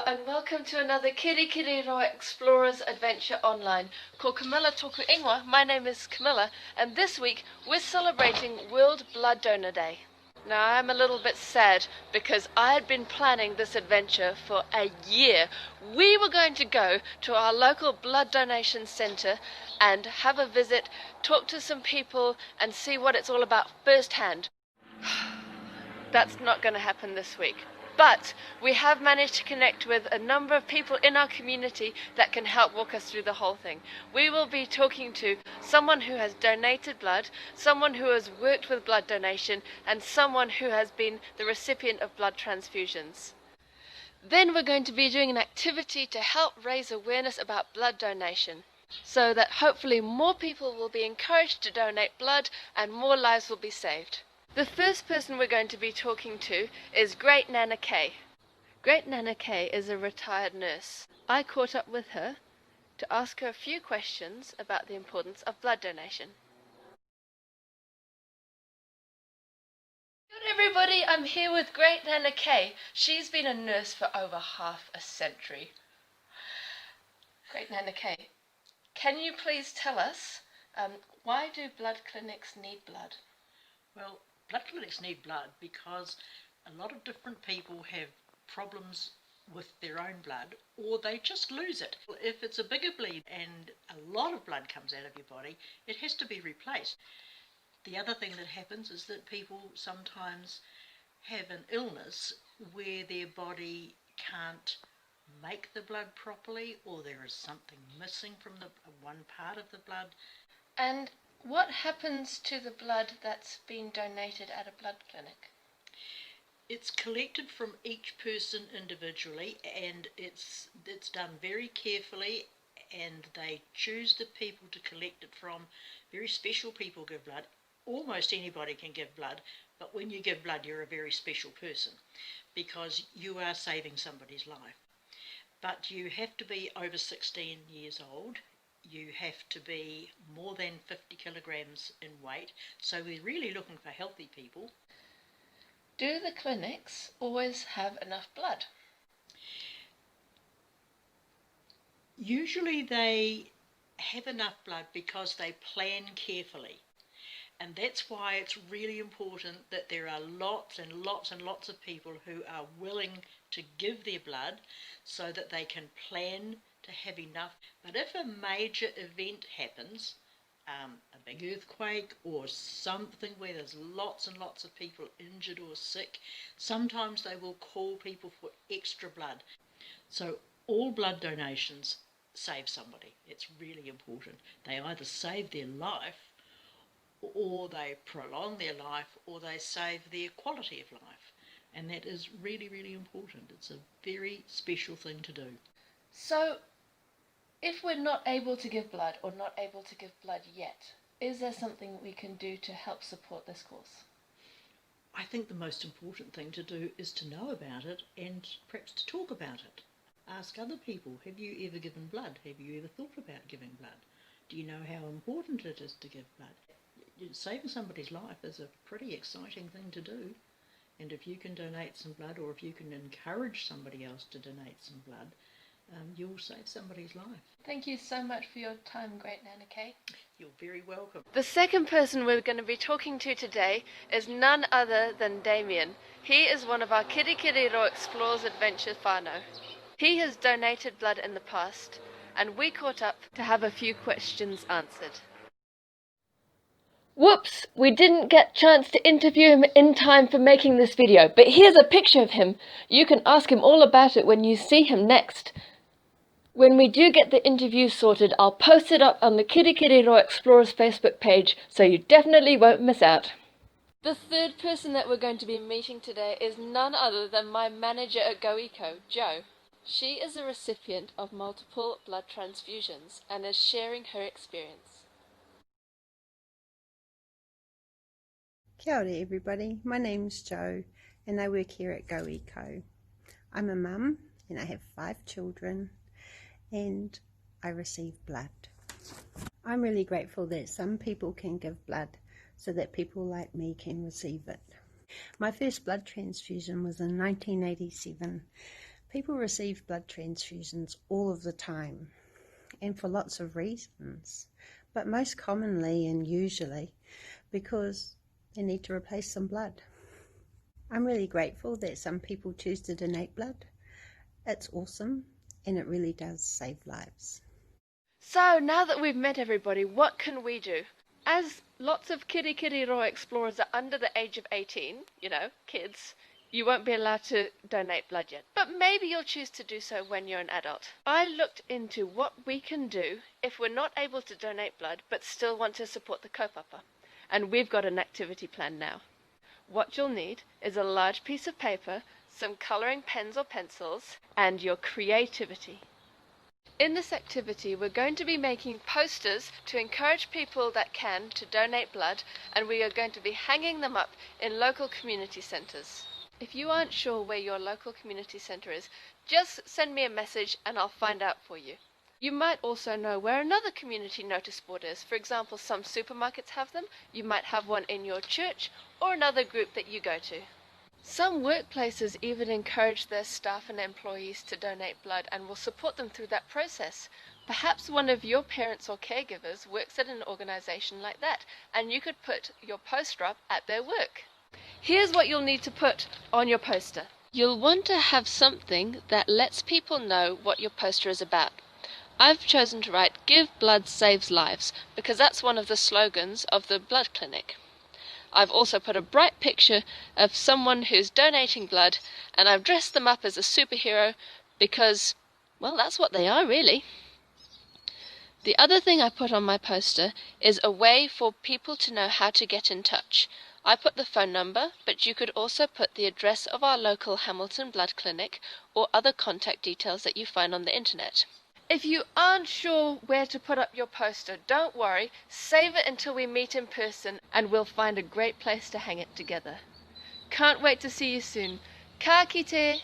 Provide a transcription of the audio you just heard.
and welcome to another Kirikiriroa Explorers Adventure Online. Ko Camilla Toku Ingoa, my name is Camilla, and this week we're celebrating World Blood Donor Day. Now I'm a little bit sad because I had been planning this adventure for a year. We were going to go to our local blood donation centre and have a visit, talk to some people and see what it's all about firsthand. That's not going to happen this week. But we have managed to connect with a number of people in our community that can help walk us through the whole thing. We will be talking to someone who has donated blood, someone who has worked with blood donation, and someone who has been the recipient of blood transfusions. Then we're going to be doing an activity to help raise awareness about blood donation, so that hopefully more people will be encouraged to donate blood and more lives will be saved. The first person we're going to be talking to is Great Nana Kay. Great Nana Kay is a retired nurse. I caught up with her to ask her a few questions about the importance of blood donation. Good everybody, I'm here with Great Nana Kay. She's been a nurse for over half a century. Great Nana Kay, can you please tell us why do blood clinics need blood? Well, blood clinics need blood because a lot of different people have problems with their own blood, or they just lose it. If it's a bigger bleed and a lot of blood comes out of your body, it has to be replaced. The other thing that happens is that people sometimes have an illness where their body can't make the blood properly, or there is something missing from the one part of the blood. And what happens to the blood that's been donated at a blood clinic? It's collected from each person individually, and it's done very carefully, and they choose the people to collect it from. Very special people give blood. Almost anybody can give blood, but when you give blood you're a very special person because you are saving somebody's life. But you have to be over 16 years old. You have to be more than 50 kilograms in weight, so we're really looking for healthy people. Do the clinics always have enough blood? Usually they have enough blood because they plan carefully, and that's why it's really important that there are lots and lots and lots of people who are willing to give their blood so that they can plan to have enough. But if a major event happens, a big earthquake or something where there's lots and lots of people injured or sick, sometimes they will call people for extra blood. So all blood donations save somebody. It's really important. They either save their life, or they prolong their life, or they save their quality of life. And that is really, really important. It's a very special thing to do. So, if we're not able to give blood or not able to give blood yet, is there something we can do to help support this cause? I think the most important thing to do is to know about it and perhaps to talk about it. Ask other people, have you ever given blood? Have you ever thought about giving blood? Do you know how important it is to give blood? Saving somebody's life is a pretty exciting thing to do. And if you can donate some blood, or if you can encourage somebody else to donate some blood, you'll save somebody's life. Thank you so much for your time, Great Nana Kay. You're very welcome. The second person we're going to be talking to today is none other than Damien. He is one of our Kirikiriroa Explorers Adventure whānau. He has donated blood in the past, and we caught up to have a few questions answered. Whoops! We didn't get a chance to interview him in time for making this video, but here's a picture of him. You can ask him all about it when you see him next. When we do get the interview sorted, I'll post it up on the Kirikiriroa Explorers Facebook page, so you definitely won't miss out. The third person that we're going to be meeting today is none other than my manager at Waikato, Jo. She is a recipient of multiple blood transfusions and is sharing her experience. Kia ora everybody, my name's Jo and I work here at Waikato. I'm a mum and I have 5 children and I receive blood. I'm really grateful that some people can give blood so that people like me can receive it. My first blood transfusion was in 1987. People receive blood transfusions all of the time and for lots of reasons, but most commonly and usually because they need to replace some blood. I'm really grateful that some people choose to donate blood. It's awesome and it really does save lives. So now that we've met everybody, what can we do? As lots of Kirikiriroa explorers are under the age of 18, kids, you won't be allowed to donate blood yet. But maybe you'll choose to do so when you're an adult. I looked into what we can do if we're not able to donate blood but still want to support the kaupapa. And we've got an activity plan now. What you'll need is a large piece of paper, some colouring pens or pencils, and your creativity. In this activity, we're going to be making posters to encourage people that can to donate blood, and we are going to be hanging them up in local community centres. If you aren't sure where your local community centre is, just send me a message and I'll find out for you. You might also know where another community notice board is. For example, some supermarkets have them, you might have one in your church or another group that you go to. Some workplaces even encourage their staff and employees to donate blood and will support them through that process. Perhaps one of your parents or caregivers works at an organisation like that, and you could put your poster up at their work. Here's what you'll need to put on your poster. You'll want to have something that lets people know what your poster is about. I've chosen to write "Give Blood Saves Lives" because that's one of the slogans of the blood clinic. I've also put a bright picture of someone who's donating blood, and I've dressed them up as a superhero because, well, that's what they are really. The other thing I put on my poster is a way for people to know how to get in touch. I put the phone number, but you could also put the address of our local Hamilton Blood Clinic or other contact details that you find on the internet. If you aren't sure where to put up your poster, don't worry, save it until we meet in person and we'll find a great place to hang it together. Can't wait to see you soon. Ka kite!